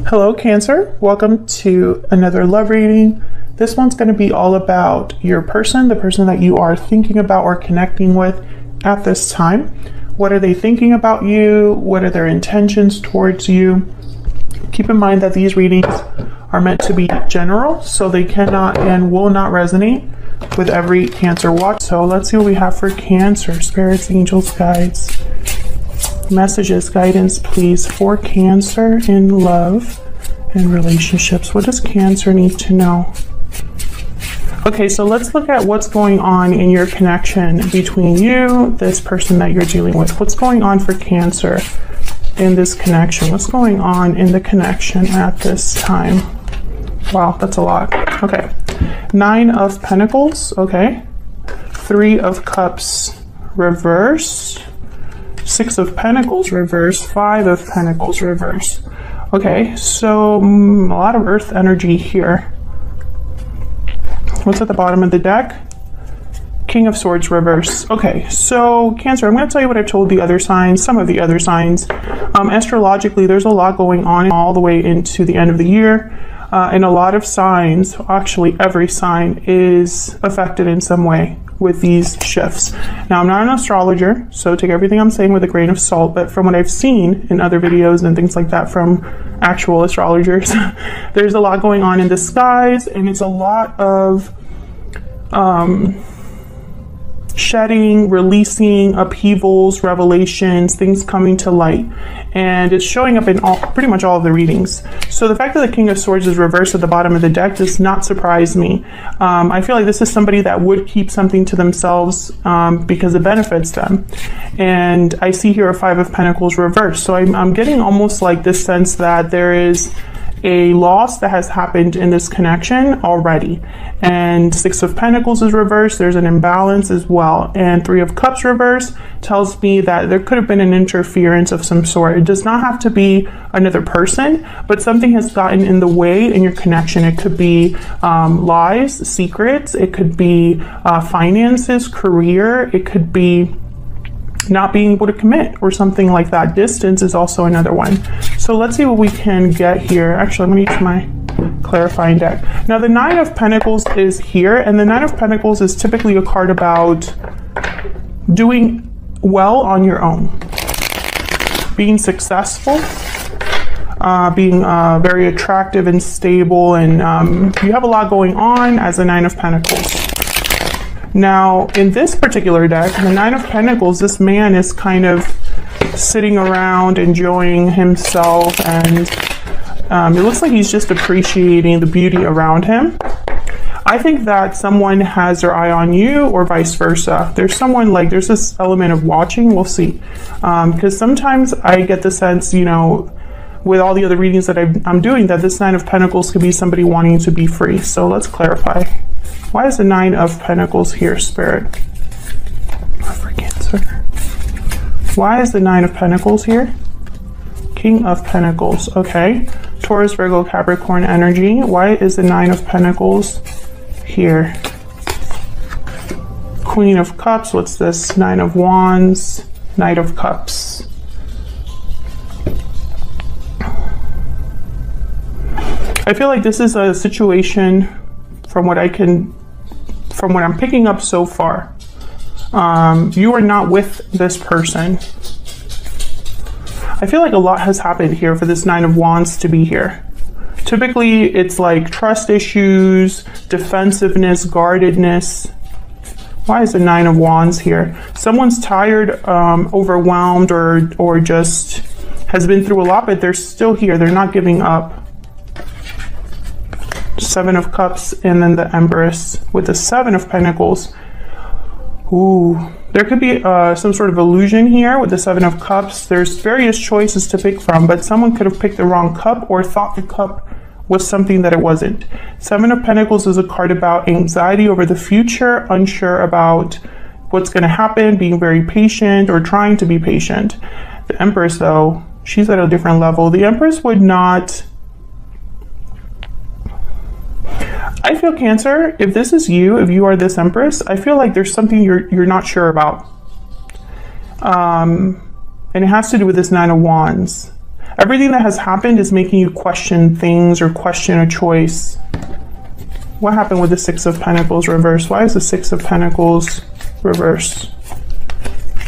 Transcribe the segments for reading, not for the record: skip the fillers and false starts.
Hello, Cancer. Welcome to another love reading. This one's going to be all about your person, the person that you are thinking about or connecting with at this time. What are they thinking about you? What are their intentions towards you? Keep in mind that these readings are meant to be general, so they cannot and will not resonate with every Cancer watch. So let's see what we have for Cancer. Spirits, angels, guides, messages, guidance, please, for Cancer in love and relationships. What does Cancer need to know? Okay, so let's look at what's going on in your connection between you, this person that you're dealing with. What's going on for Cancer in this connection? What's going on in the connection at this time? Wow, that's a lot. Okay, 9 of Pentacles, okay. 3 of Cups, reverse. 6 of Pentacles, reverse. 5 of Pentacles, reverse. Okay, so a lot of earth energy here. What's at the bottom of the deck? King of Swords, reverse. Okay, so Cancer, I'm going to tell you what I've told the other signs, some of the other signs. Astrologically, there's a lot going on all the way into the end of the year. And a lot of signs, actually every sign, is affected in some way with these shifts. Now, I'm not an astrologer, so take everything I'm saying with a grain of salt, but from what I've seen in other videos and things like that from actual astrologers, there's a lot going on in the skies, and it's a lot of shedding, releasing, upheavals, revelations, things coming to light, and it's showing up in pretty much all of the readings. So the fact that the King of Swords is reversed at the bottom of the deck does not surprise me. I feel like this is somebody that would keep something to themselves because it benefits them. And I see here a 5 of Pentacles reversed. So I'm getting almost like this sense that there is a loss that has happened in this connection already. And 6 of Pentacles is reversed. There's an imbalance as well. And 3 of Cups reversed tells me that there could have been an interference of some sort. It does not have to be another person, but something has gotten in the way in your connection. It could be lies, secrets. It could be finances, career. It could be not being able to commit or something like that. Distance is also another one. So let's see what we can get here. Actually, I'm going to use my clarifying deck. Now, the 9 of Pentacles is here, and the 9 of Pentacles is typically a card about doing well on your own, being successful, being very attractive and stable, and you have a lot going on as a 9 of Pentacles. Now, in this particular deck, the 9 of Pentacles, this man is kind of sitting around enjoying himself, and it looks like he's just appreciating the beauty around him. I think that someone has their eye on you, or vice versa. There's someone, like, there's this element of watching. We'll see. Because sometimes I get the sense, you know, with all the other readings that I'm doing, that this 9 of Pentacles could be somebody wanting to be free. So let's clarify. Why is the 9 of Pentacles here, Spirit? For Cancer. Why is the 9 of Pentacles here? King of Pentacles. Okay. Taurus, Virgo, Capricorn energy. Why is the 9 of Pentacles here? Queen of Cups. What's this? 9 of Wands. Knight of Cups. I feel like this is a situation, from what I'm picking up so far, you are not with this person. I feel like a lot has happened here for this 9 of Wands to be here. Typically, it's like trust issues, defensiveness, guardedness. Why is the 9 of Wands here? Someone's tired, overwhelmed, or just has been through a lot, but they're still here. They're not giving up. 7 of Cups, and then the Empress with the 7 of Pentacles. Ooh, there could be some sort of illusion here with the 7 of Cups. There's various choices to pick from, but someone could have picked the wrong cup or thought the cup was something that it wasn't. 7 of Pentacles is a card about anxiety over the future, unsure about what's going to happen, being very patient or trying to be patient. The Empress, though, she's at a different level. The Empress would not... I feel, Cancer, if this is you, if you are this Empress, I feel like there's something you're not sure about. And it has to do with this 9 of Wands. Everything that has happened is making you question things or question a choice. What happened with the Six of Pentacles reversed? Why is the Six of Pentacles reversed?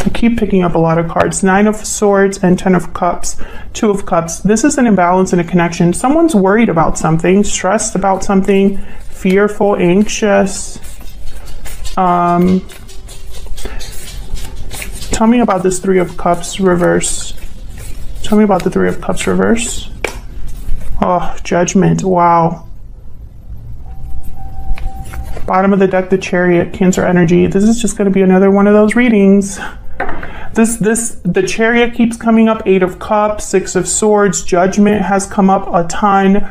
I keep picking up a lot of cards. Nine of Swords and 10 of Cups, 2 of Cups. This is an imbalance in a connection. Someone's worried about something, stressed about something, fearful, anxious. Tell me about this 3 of Cups reverse. Tell me about the 3 of Cups reverse. Oh, Judgment. Wow. Bottom of the deck, the Chariot, Cancer energy. This is just going to be another one of those readings. The Chariot keeps coming up. 8 of Cups, 6 of Swords, Judgment has come up a ton.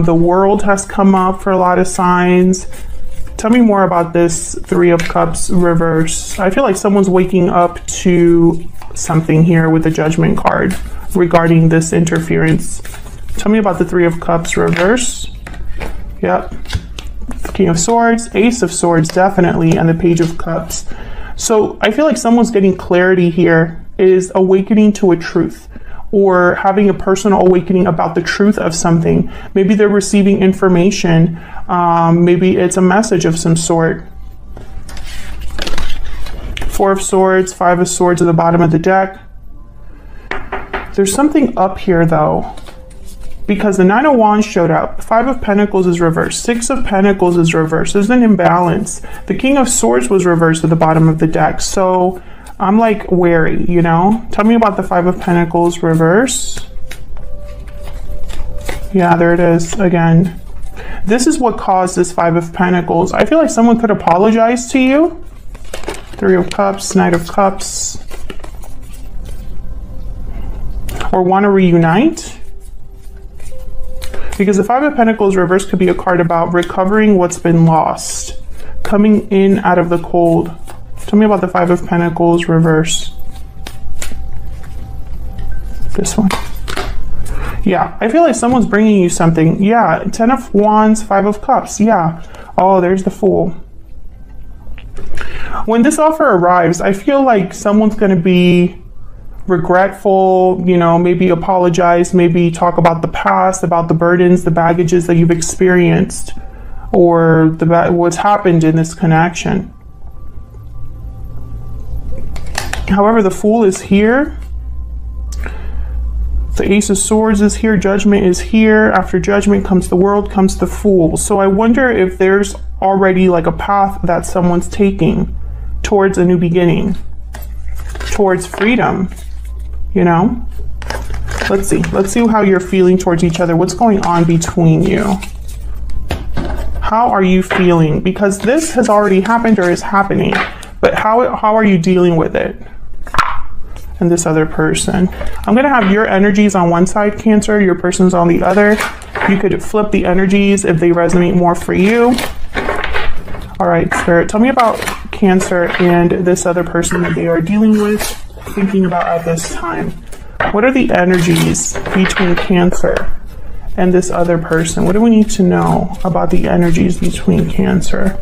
The World has come up for a lot of signs. Tell me more about this 3 of Cups reverse. I feel like someone's waking up to something here with the Judgment card regarding this interference. Tell me about the 3 of Cups reverse. Yep. King of Swords, Ace of Swords, definitely, and the Page of Cups. So I feel like someone's getting clarity here, is awakening to a truth, or having a personal awakening about the truth of something. Maybe they're receiving information. Maybe it's a message of some sort. 4 of Swords, 5 of Swords at the bottom of the deck. There's something up here though, because the 9 of Wands showed up. 5 of Pentacles is reversed. 6 of Pentacles is reversed. There's an imbalance. The King of Swords was reversed at the bottom of the deck. So I'm like wary, you know? Tell me about the 5 of Pentacles reverse. Yeah, there it is again. This is what caused this 5 of Pentacles. I feel like someone could apologize to you. 3 of Cups, Knight of Cups. Or want to reunite. Because the 5 of Pentacles reverse could be a card about recovering what's been lost. Coming in out of the cold. Tell me about the 5 of Pentacles reverse. This one. Yeah, I feel like someone's bringing you something. Yeah, 10 of Wands, 5 of Cups. Yeah. Oh, there's the Fool. When this offer arrives, I feel like someone's going to be regretful, you know, maybe apologize, maybe talk about the past, about the burdens, the baggages that you've experienced, or what's happened in this connection. However, the Fool is here. The Ace of Swords is here. Judgment is here. After Judgment comes the World, comes the Fool. So I wonder if there's already like a path that someone's taking towards a new beginning, towards freedom, you know? Let's see how you're feeling towards each other. What's going on between you? How are you feeling? Because this has already happened or is happening, but how are you dealing with it? And this other person. I'm gonna have your energies on one side, Cancer, your person's on the other. You could flip the energies if they resonate more for you. All right, Spirit, tell me about Cancer and this other person that they are dealing with, thinking about at this time. What are the energies between Cancer and this other person? What do we need to know about the energies between Cancer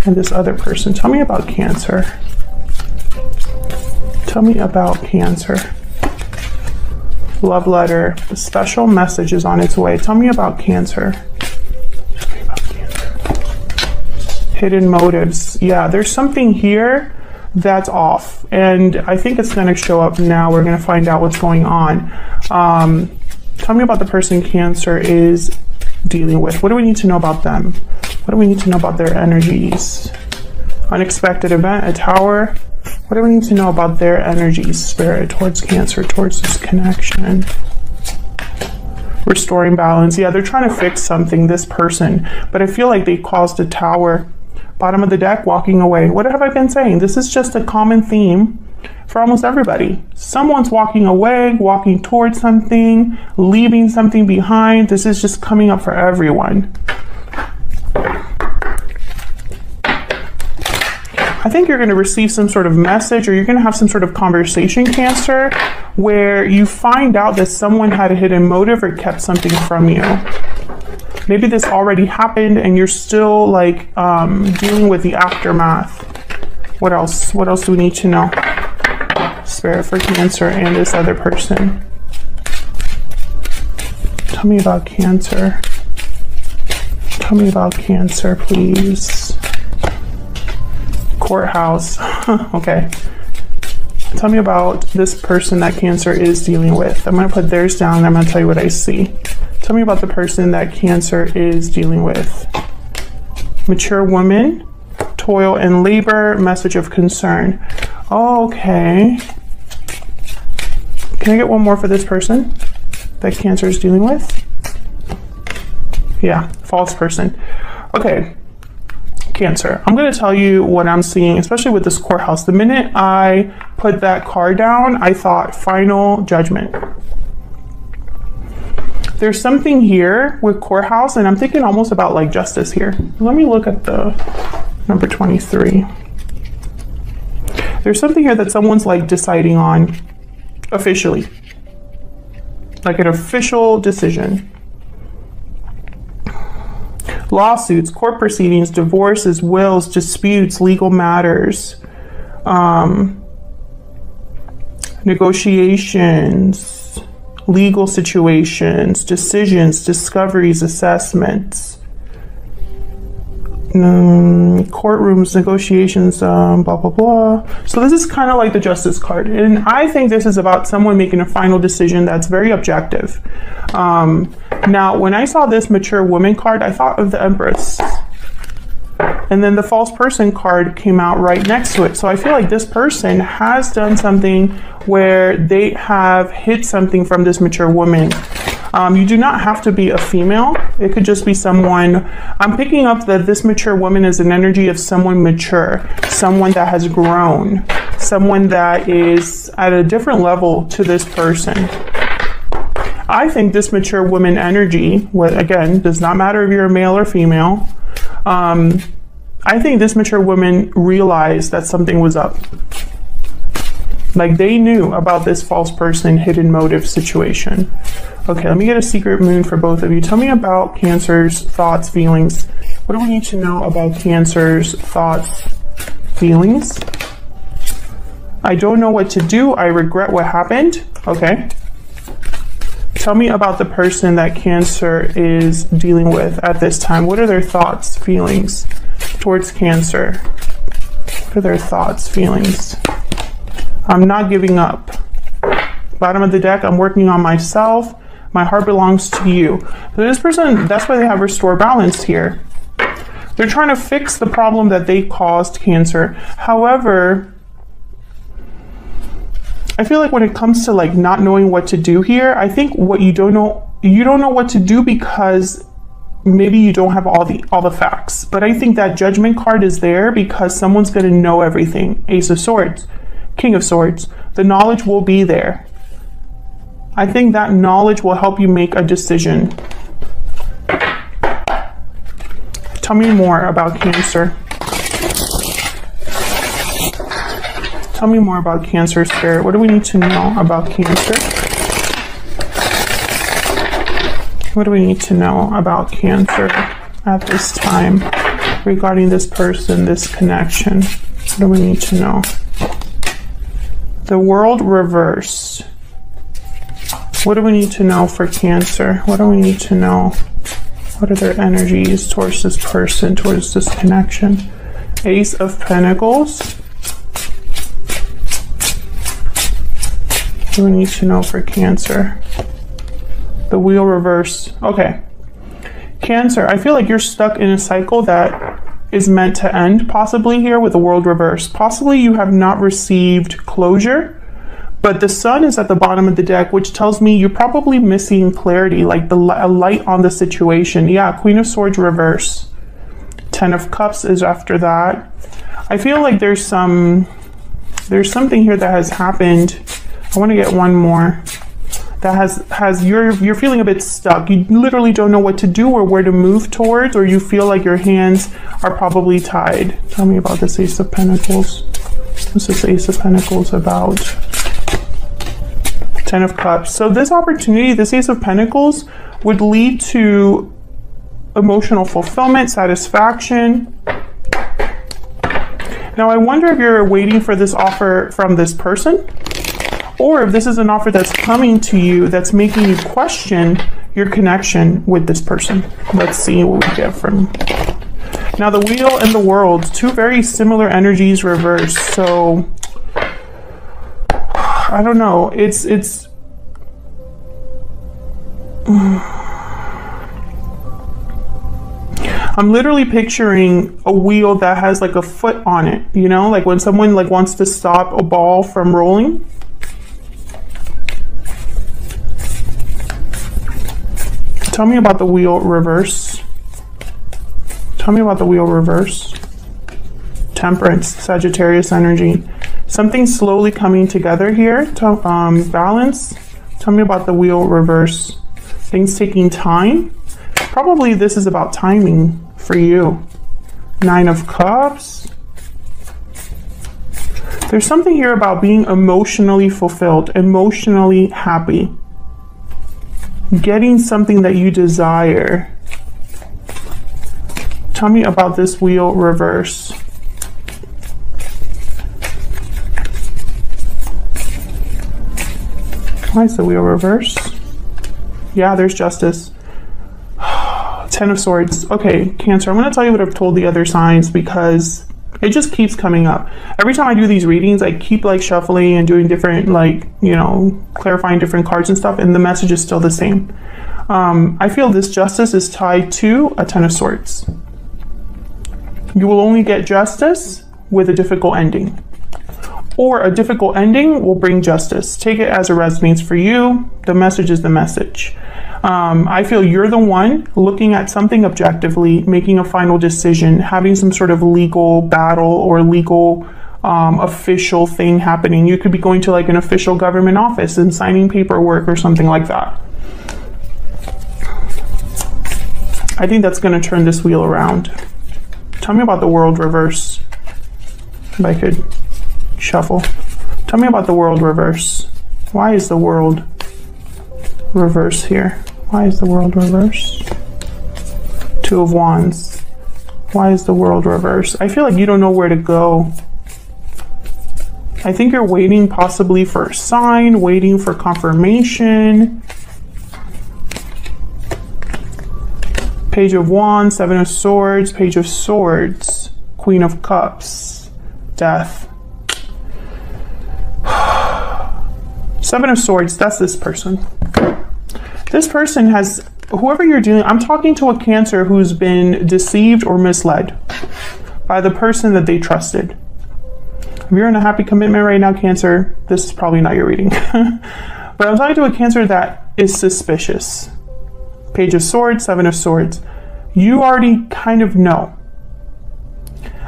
and this other person? Tell me about Cancer. Tell me about Cancer. Love letter. The special message is on its way. Tell me about Cancer. Tell me about Cancer. Hidden motives. Yeah, there's something here that's off. And I think it's going to show up now. We're going to find out what's going on. Tell me about the person Cancer is dealing with. What do we need to know about them? What do we need to know about their energies? Unexpected event, a Tower. What do we need to know about their energies, Spirit, towards Cancer, towards this connection? Restoring balance. Yeah, they're trying to fix something, this person, but I feel like they caused a Tower. Bottom of the deck, walking away. What have I been saying? This is just a common theme for almost everybody. Someone's walking away, walking towards something, leaving something behind. This is just coming up for everyone. I think you're going to receive some sort of message, or you're going to have some sort of conversation, Cancer, where you find out that someone had a hidden motive or kept something from you. Maybe this already happened and you're still like dealing with the aftermath. What else? What else do we need to know? Spirit, for Cancer and this other person. Tell me about Cancer. Tell me about Cancer, please. Courthouse. Okay. Tell me about this person that Cancer is dealing with. I'm going to put theirs down and I'm going to tell you what I see. Tell me about the person that Cancer is dealing with. Mature woman, toil and labor, message of concern. Okay. Can I get one more for this person that Cancer is dealing with? Yeah, false person. Okay. Cancer. I'm going to tell you what I'm seeing, especially with this courthouse. The minute I put that card down, I thought final judgment. There's something here with courthouse, and I'm thinking almost about like justice here. Let me look at the number 23. There's something here that someone's like deciding on officially, like an official decision. Lawsuits, court proceedings, divorces, wills, disputes, legal matters, negotiations, legal situations, decisions, discoveries, assessments, courtrooms, negotiations, blah, blah, blah. So this is kind of like the Justice card. And I think this is about someone making a final decision that's very objective. Now, when I saw this mature woman card, I thought of the Empress. And then the false person card came out right next to it. So I feel like this person has done something where they have hid something from this mature woman. You do not have to be a female. It could just be someone. I'm picking up that this mature woman is an energy of someone mature, someone that has grown, someone that is at a different level to this person. I think this mature woman energy, what again, does not matter if you're a male or female. I think this mature woman realized that something was up. Like they knew about this false person, hidden motive situation. Okay, let me get a secret moon for both of you. Tell me about Cancer's thoughts, feelings. What do we need to know about Cancer's thoughts, feelings? I don't know what to do. I regret what happened. Okay. Tell me about the person that Cancer is dealing with at this time. What are their thoughts, feelings towards Cancer? What are their thoughts, feelings? I'm not giving up. Bottom of the deck, I'm working on myself. My heart belongs to you. So this person, that's why they have restore balance here. They're trying to fix the problem that they caused, Cancer. However, I feel like when it comes to like not knowing what to do here, I think what you don't know what to do because maybe you don't have all the facts. But I think that judgment card is there because someone's going to know everything. Ace of Swords, King of Swords. The knowledge will be there. I think that knowledge will help you make a decision. Tell me more about Cancer. Tell me more about Cancer, Spirit. What do we need to know about Cancer? What do we need to know about Cancer at this time regarding this person, this connection? What do we need to know? The World reversed. What do we need to know for Cancer? What do we need to know? What are their energies towards this person, towards this connection? Ace of Pentacles. What do we need to know for Cancer? The Wheel reverse. Okay. Cancer, I feel like you're stuck in a cycle that is meant to end, possibly here with the World reverse. Possibly you have not received closure, but the Sun is at the bottom of the deck, which tells me you're probably missing clarity, like a light on the situation. Yeah, Queen of Swords reverse. 10 of Cups is after that. I feel like there's something here that has happened. I want to get one more. That you're feeling a bit stuck. You literally don't know what to do or where to move towards, or you feel like your hands are probably tied. Tell me about this Ace of Pentacles. What's this Ace of Pentacles about? 10 of Cups. So this opportunity, this Ace of Pentacles, would lead to emotional fulfillment, satisfaction. Now I wonder if you're waiting for this offer from this person, or if this is an offer that's coming to you that's making you question your connection with this person. Let's see what we get from. Now the Wheel and the World, two very similar energies reversed. So I don't know. It's I'm literally picturing a wheel that has like a foot on it, you know, like when someone like wants to stop a ball from rolling. Tell me about the Wheel reverse. Tell me about the Wheel reverse. Temperance, Sagittarius energy. Something slowly coming together here. Balance. Tell me about the Wheel reverse. Things taking time. Probably this is about timing for you. 9 of Cups. There's something here about being emotionally fulfilled, emotionally happy. Getting something that you desire. Tell me about this Wheel reverse. Why is the Wheel reverse? Yeah, there's Justice. 10 of Swords. Okay, Cancer, I'm going to tell you what I've told the other signs because it just keeps coming up. Every time I do these readings, I keep like shuffling and doing different, like, you know, clarifying different cards and stuff, and the message is still the same. I feel this Justice is tied to a 10 of Swords. You will only get justice with a difficult ending. Or a difficult ending will bring justice. Take it as it resonates for you. The message is the message. I feel you're the one looking at something objectively, making a final decision, having some sort of legal battle or legal official thing happening. You could be going to like an official government office and signing paperwork or something like that. I think that's going to turn this wheel around. Tell me about the World reverse. If I could shuffle. Tell me about the World reverse. Why is the World reverse here? Why is the World reverse? 2 of Wands. Why is the World reverse? I feel like you don't know where to go. I think you're waiting possibly for a sign, waiting for confirmation. Page of Wands, 7 of Swords, Page of Swords, Queen of Cups, Death. 7 of Swords, that's this person. This person has, whoever you're dealing, I'm talking to a Cancer who's been deceived or misled by the person that they trusted. If you're in a happy commitment right now, Cancer, this is probably not your reading. But I'm talking to a Cancer that is suspicious. Page of Swords, 7 of Swords. You already kind of know.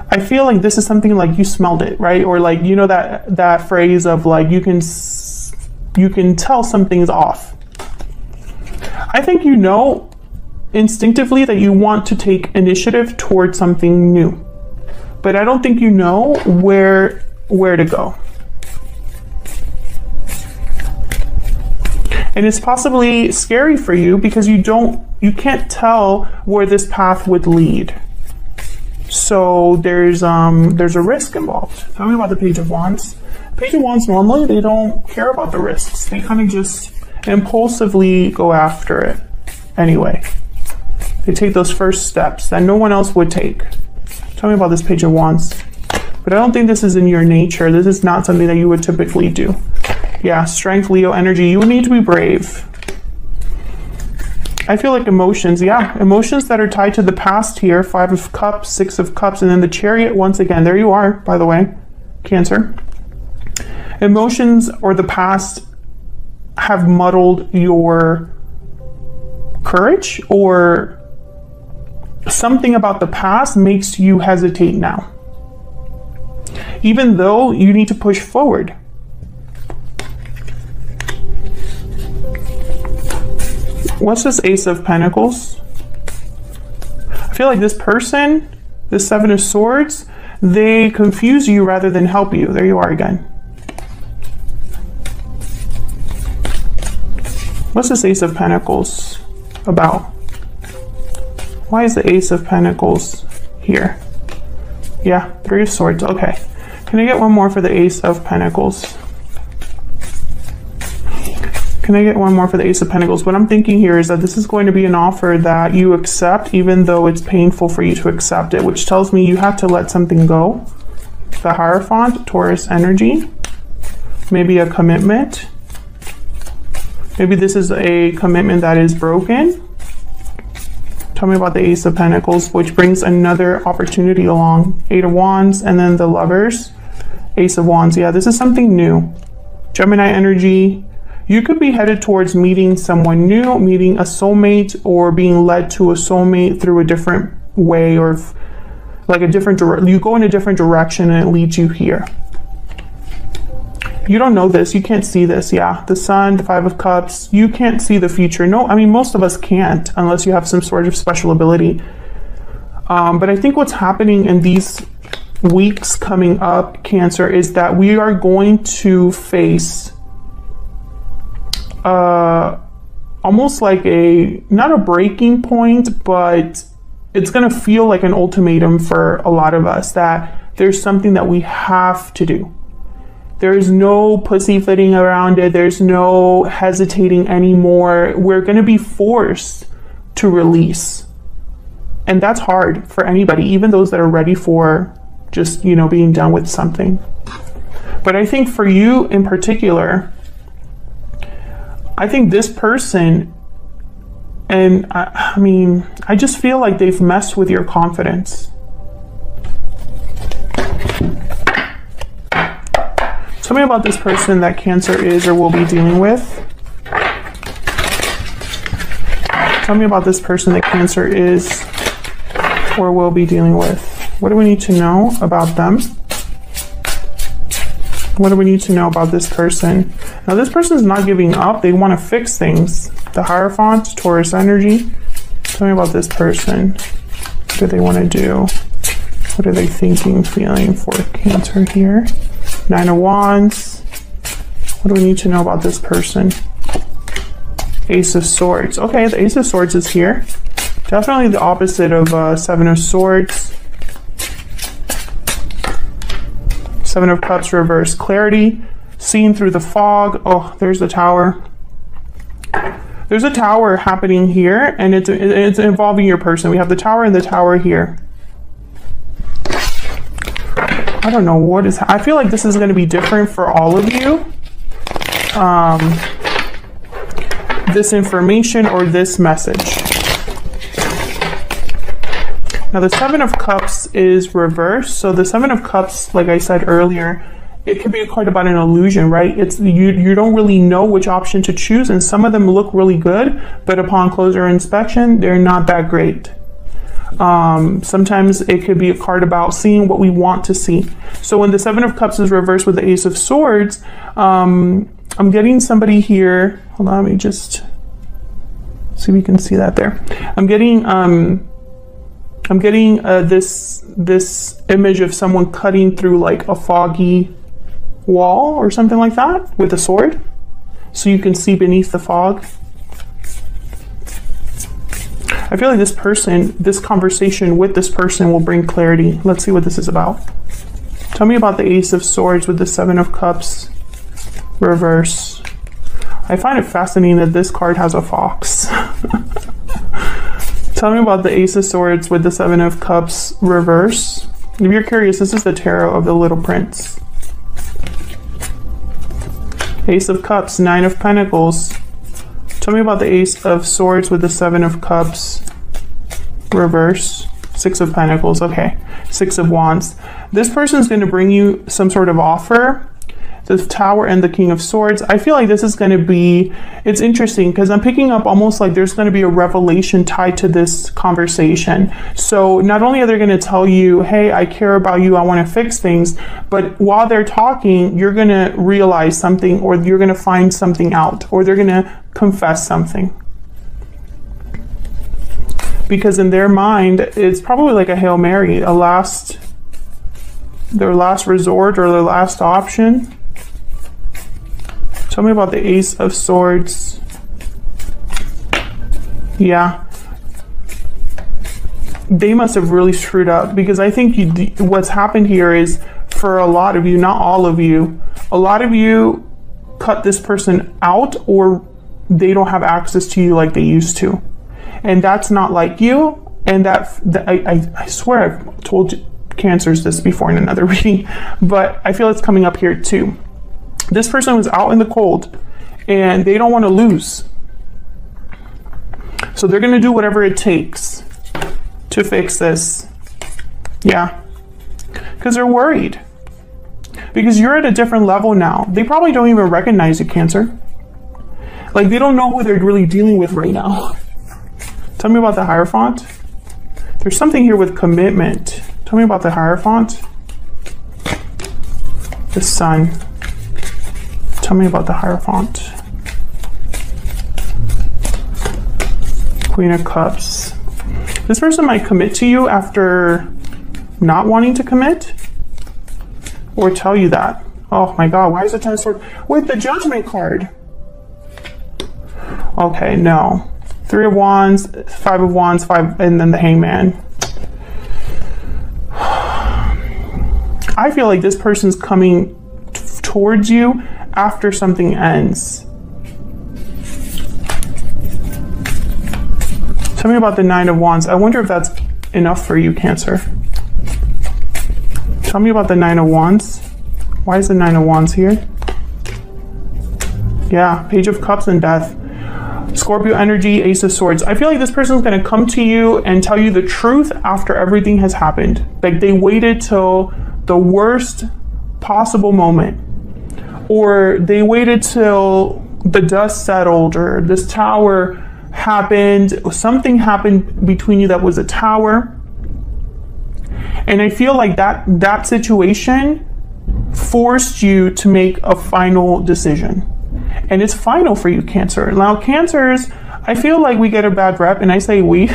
I feel like this is something like you smelled it, right? Or like, you know, that phrase of like, you can tell something's off. I think you know instinctively that you want to take initiative towards something new, but I don't think you know where to go. And it's possibly scary for you because you can't tell where this path would lead. So there's a risk involved. Tell me about the Page of Wands. Page of Wands, normally they don't care about the risks. They kind of just impulsively go after it anyway. They take those first steps that no one else would take. Tell me about this Page of Wands. But I don't think this is in your nature. This is not something that you would typically do. Yeah, Strength, Leo energy. You would need to be brave. I feel like emotions, yeah, emotions that are tied to the past here. 5 of Cups, 6 of Cups, and then the Chariot once again. There you are, by the way, Cancer. Emotions or the past have muddled your courage, or something about the past makes you hesitate now, even though you need to push forward. What's this Ace of Pentacles? I feel like this person, this 7 of Swords, they confuse you rather than help you. There you are again. What's this Ace of Pentacles about? Why is the Ace of Pentacles here? Yeah, 3 of Swords. Okay. Can I get one more for the Ace of Pentacles? Can I get one more for the Ace of Pentacles? What I'm thinking here is that this is going to be an offer that you accept, even though it's painful for you to accept it, which tells me you have to let something go. The Hierophant, Taurus energy. Maybe a commitment. Maybe this is a commitment that is broken. Tell me about the Ace of Pentacles, which brings another opportunity along. Eight of Wands, and then the Lovers. Ace of Wands. Yeah, this is something new. Gemini energy. You could be headed towards meeting someone new, meeting a soulmate, or being led to a soulmate through a different way, or like a different you go in a different direction and it leads you here. You don't know this, you can't see this. Yeah, the Sun, the Five of Cups, you can't see the future. No, I mean, most of us can't unless you have some sort of special ability. But I think what's happening in these weeks coming up, Cancer, is that we are going to face almost like not a breaking point, but it's going to feel like an ultimatum for a lot of us, that there's something that we have to do. There's no pussyfooting around it. There's no hesitating anymore. We're going to be forced to release. And that's hard for anybody, even those that are ready for just, you know, being done with something. But I think for you in particular, I think this person, and I mean, I just feel like they've messed with your confidence. Tell me about this person that Cancer is or will be dealing with. Tell me about this person that Cancer is or will be dealing with. What do we need to know about them? What do we need to know about this person? Now, this person's not giving up. They want to fix things. The Hierophant, Taurus energy. Tell me about this person. What do they want to do? What are they thinking, feeling for Cancer here? Nine of Wands. What do we need to know about this person? Ace of Swords. Okay, the Ace of Swords is here. Definitely the opposite of Seven of Swords. Seven of Cups reverse. Clarity. Seen through the fog. Oh, there's the Tower. There's a Tower happening here, and it's involving your person. We have the Tower and the Tower here. I don't know what is. I feel like this is going to be different for all of you. This information or this message. Now the Seven of Cups is reversed. So the Seven of Cups, like I said earlier, it can be quite about an illusion, right? It's you don't really know which option to choose, and some of them look really good, but upon closer inspection, they're not that great. Sometimes it could be a card about seeing what we want to see. So when the Seven of Cups is reversed with the Ace of Swords, I'm getting somebody here. Hold on, let me just see if we can see that there. I'm getting this image of someone cutting through like a foggy wall or something like that with a sword, so you can see beneath the fog. I feel like this person, this conversation with this person will bring clarity. Let's see what this is about. Tell me about the Ace of Swords with the Seven of Cups reverse. I find it fascinating that this card has a fox. Tell me about the Ace of Swords with the Seven of Cups reverse. If you're curious, this is the tarot of the Little Prince. Ace of Cups, Nine of Pentacles. Tell me about the Ace of Swords with the Seven of Cups reverse. Six of Pentacles. Okay. Six of Wands. This person is going to bring you some sort of offer. The Tower and the King of Swords. I feel like this is going to be, it's interesting because I'm picking up almost like there's going to be a revelation tied to this conversation. So not only are they going to tell you, hey, I care about you, I want to fix things, but while they're talking, you're going to realize something, or you're going to find something out, or they're going to confess something. Because in their mind, it's probably like a Hail Mary, their last resort or their last option. Tell me about the Ace of Swords. Yeah. They must have really screwed up, because I think what's happened here is, for a lot of you, not all of you, a lot of you cut this person out or they don't have access to you like they used to. And that's not like you. And I swear I've told Cancers this before in another reading, but I feel it's coming up here too. This person was out in the cold and they don't want to lose. So they're going to do whatever it takes to fix this. Yeah. Because they're worried. Because you're at a different level now. They probably don't even recognize you, Cancer. Like, they don't know who they're really dealing with right now. Tell me about the Hierophant. There's something here with commitment. Tell me about the Hierophant. The Sun. Tell me about the Hierophant. Queen of Cups. This person might commit to you after not wanting to commit, or tell you that. Oh my God, why is the Ten of Swords with the Judgment card? Okay, no. 3 of Wands, 5 of Wands, 5, and then the Hangman. I feel like this person's coming towards you after something ends. Tell me about the 9 of Wands. I wonder if that's enough for you, Cancer. Tell me about the 9 of Wands. Why is the 9 of Wands here? Yeah, Page of Cups and Death. Scorpio energy, Ace of Swords. I feel like this person's going to come to you and tell you the truth after everything has happened. Like, they waited till the worst possible moment. Or they waited till the dust settled, or this tower happened, something happened between you that was a tower. And I feel like that situation forced you to make a final decision. And it's final for you, Cancer. Now, Cancers, I feel like we get a bad rep, and I say we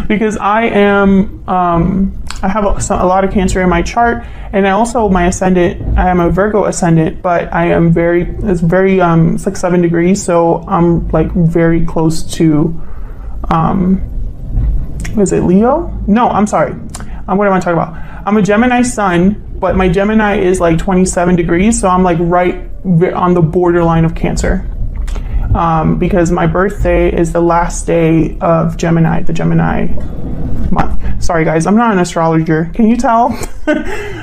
because I am I have a lot of Cancer in my chart, and I also, my ascendant, I am a Virgo ascendant, but I am it's like 7 degrees, so I'm like very close to is it Leo? No, I'm sorry. What am I talking about? I'm a Gemini sun, but my Gemini is like 27 degrees, so I'm like right on the borderline of Cancer. Because my birthday is the last day of Gemini, the Gemini month. Sorry guys, I'm not an astrologer. Can you tell?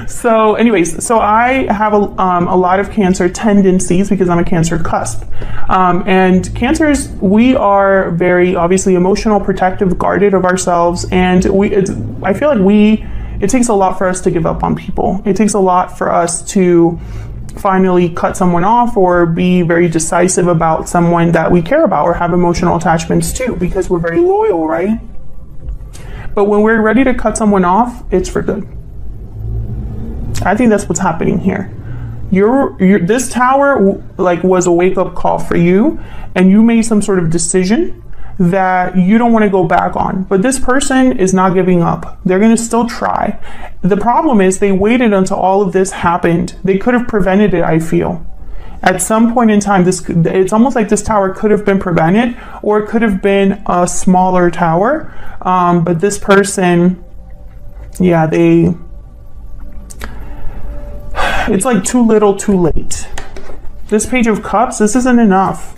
So anyways, so I have a lot of Cancer tendencies because I'm a Cancer cusp. And Cancers, we are very obviously emotional, protective, guarded of ourselves. And I feel like it takes a lot for us to give up on people. It takes a lot for us to finally cut someone off or be very decisive about someone that we care about or have emotional attachments to, because we're very loyal, right? But when we're ready to cut someone off, it's for good. I think that's what's happening here. This tower like was a wake-up call for you, and you made some sort of decision that you don't want to go back on. But this person is not giving up. They're going to still try. The problem is they waited until all of this happened. They could have prevented it, I feel. At some point in time, it's almost like this tower could have been prevented, or it could have been a smaller tower. But this person, yeah, it's like too little, too late. This Page of Cups, this isn't enough.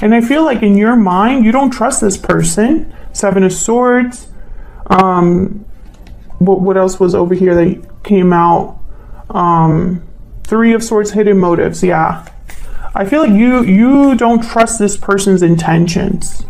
And I feel like in your mind, you don't trust this person. 7 of Swords. What else was over here that came out? 3 of Swords, hidden motives. Yeah. I feel like you don't trust this person's intentions.